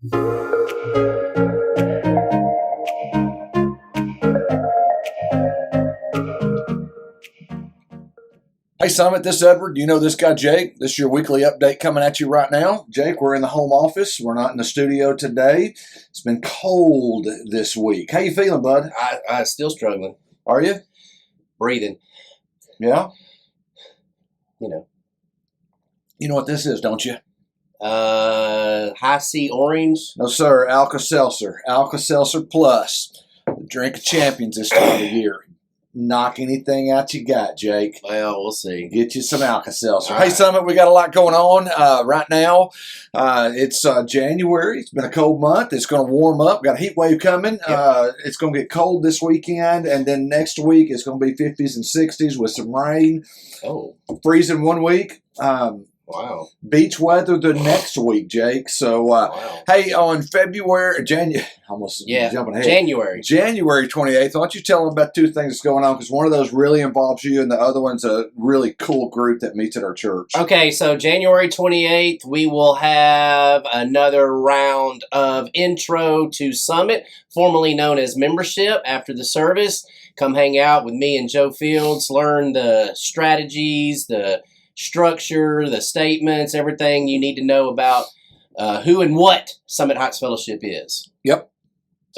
Hey Summit, this is Edward. You know this guy Jake. This is your weekly update coming at you right now. Jake, we're in the home office. We're not in the studio today. It's been cold this week. How you feeling, bud? I'm still struggling. Are you? Breathing. Yeah? You know. You know what this is, don't you? High C Orange. No, sir. Alka-Seltzer. Alka-Seltzer Plus. The drink of champions this time of year. Knock anything out you got, Jake. Well, we'll see. Get you some Alka-Seltzer. All Hey, right. Summit, we got a lot going on right now. It's January. It's been a cold month. It's going to warm up. Got a heat wave coming. Yep. It's going to get cold this weekend, and then next week it's going to be 50s and 60s with some rain. Oh, Freezing one week. wow. Beach weather the next week, Jake. So, Wow. hey, on almost Yeah, jumping ahead. January 28th. Why don't you tell them about two things that's going on? Because one of those really involves you, and the other one's a really cool group that meets at our church. Okay, so January 28th, we will have another round of Intro to Summit, formerly known as Membership, after the service. Come hang out with me and Joe Fields, learn the strategies, the structure, the statements, everything you need to know about who and what Summit Heights Fellowship is. Yep.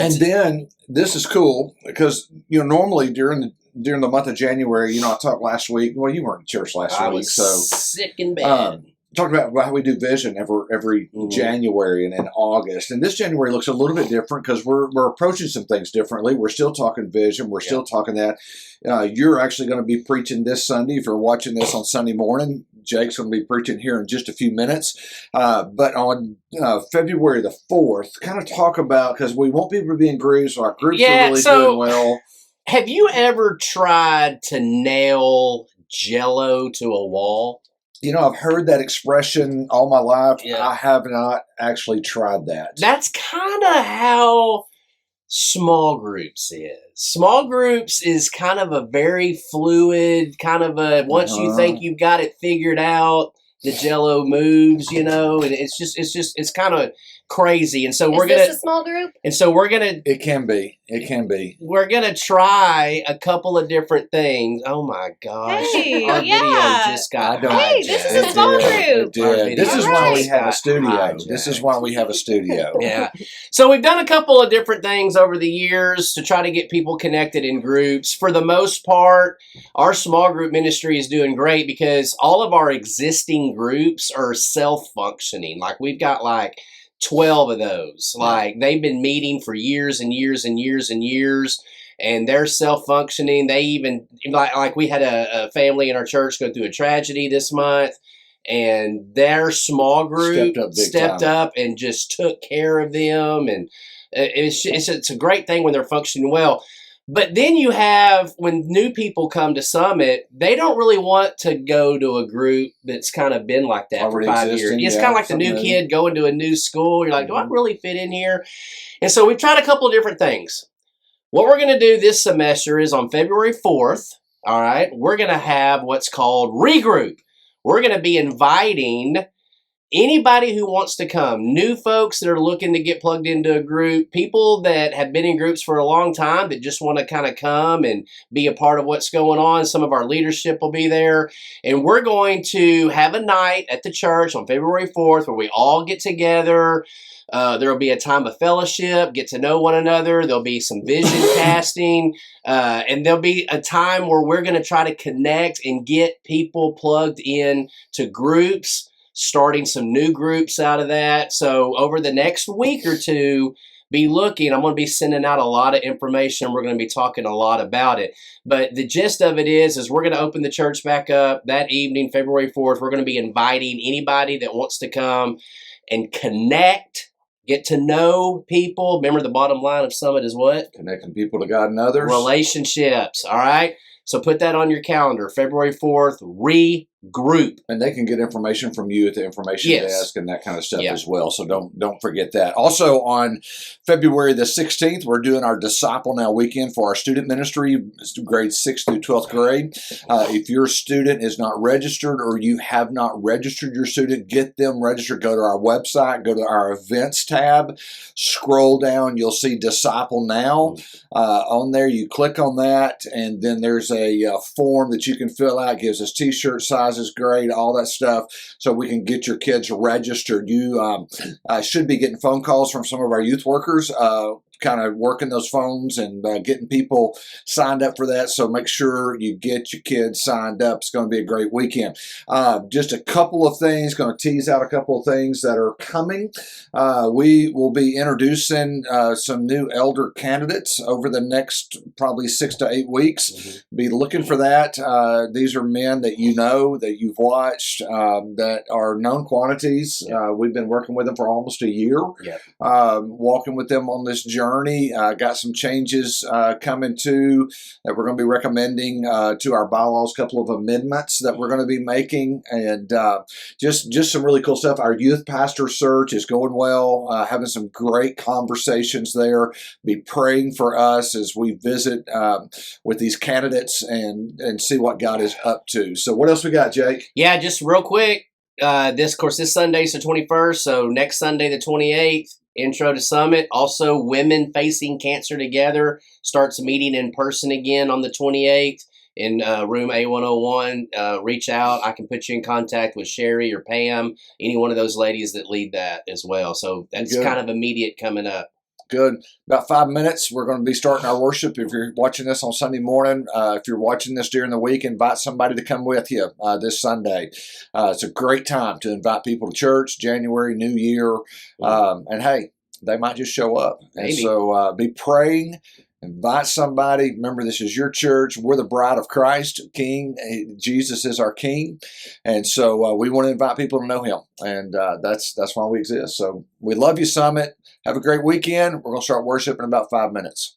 And then this is cool because normally during the month of January, I talked last week. Well, you weren't in church last I week, was so sick in bed. talked about how we do vision every January and in August. And this January looks a little bit different because we're approaching some things differently. We're still talking vision. We're still talking that. You're actually going to be preaching this Sunday. If you're watching this on Sunday morning, Jake's going to be preaching here in just a few minutes. But on February the 4th, kind of talk about, because we want people to be in groups. So our groups are really doing well. Have you ever tried to nail Jell-O to a wall? I've heard that expression all my life. Yeah. I have not actually tried that. That's kind of how small groups is. Small groups is kind of a very fluid, kind of a, once you think you've got it figured out, the Jell-O moves, and it's kind of crazy. And so Is this a small group? And so we're gonna. It can be. We're gonna try a couple of different things. Oh my gosh! Hey, Our video just got. Hey, this is a small group. This is why we have a studio. Hijacked. This is why we have a studio. Yeah. So we've done a couple of different things over the years to try to get people connected in groups. For the most part, our small group ministry is doing great because all of our existing groups are self-functioning. Like we've got 12 of those. Like they've been meeting for years and years and years and years, and they're self-functioning. They even like we had a family in our church go through a tragedy this month, and their small group stepped up and just took care of them, and it's a great thing when they're functioning well. But then you have, when new people come to Summit, they don't really want to go to a group that's kind of been like that for 5 years. It's kind of like the new kid going to a new school. You're like, do I really fit in here? And so we've tried a couple of different things. What we're going to do this semester is on February 4th, all right, we're going to have what's called Regroup. We're going to be inviting anybody who wants to come, new folks that are looking to get plugged into a group, people that have been in groups for a long time that just want to kind of come and be a part of what's going on. Some of our leadership will be there. And we're going to have a night at the church on February 4th where we all get together. There will be a time of fellowship, get to know one another. There'll be some vision casting, and there'll be a time where we're going to try to connect and get people plugged in to groups, starting some new groups out of that. So over the next week or two, be looking. I'm going to be sending out a lot of information. We're going to be talking a lot about it. But the gist of it is we're going to open the church back up that evening, February 4th. We're going to be inviting anybody that wants to come and connect, get to know people. Remember, the bottom line of Summit is what? Connecting people to God and others. Relationships, all right? So put that on your calendar, February 4th, Regroup. group. And they can get information from you at the information Yes. desk and that kind of stuff Yeah. as well. So don't forget that. Also on February the 16th, we're doing our Disciple Now weekend for our student ministry, grades 6th through 12th grade. If your student is not registered or you have not registered your student, get them registered. Go to our website, go to our events tab, scroll down, you'll see Disciple Now. On there, you click on that, and then there's a form that you can fill out. It gives us t-shirt sizes, grade, all that stuff, so we can get your kids registered. You should be getting phone calls from some of our youth workers, kind of working those phones and getting people signed up for that. So make sure you get your kids signed up. It's going to be a great weekend. Just a couple of things, going to tease out a couple of things that are coming. We will be introducing some new elder candidates over the next probably 6 to 8 weeks. Mm-hmm. Be looking for that. These are men that you know, that you've watched, that are known quantities. We've been working with them for almost a year, walking with them on this journey. Got some changes coming too that we're going to be recommending to our bylaws, a couple of amendments that we're going to be making, and just some really cool stuff. Our youth pastor search is going well, having some great conversations there. Be praying for us as we visit with these candidates and see what God is up to. So what else we got, Jake? Yeah, just real quick. This Sunday's the 21st, so next Sunday the 28th, Intro to Summit. Also, Women Facing Cancer Together starts meeting in person again on the 28th in room A101. Reach out. I can put you in contact with Sherry or Pam, any one of those ladies that lead that as well. So that's Good. kind of immediate coming up. Good. About 5 minutes, we're going to be starting our worship. If you're watching this on Sunday morning, if you're watching this during the week, invite somebody to come with you this Sunday. It's a great time to invite people to church, January, New Year. And hey, they might just show up. Maybe. And so be praying. Invite somebody. Remember, this is your church. We're the bride of Christ, King. Jesus is our King. And so we want to invite people to know him. And that's why we exist. So we love you, Summit. Have a great weekend. We're going to start worship in about 5 minutes.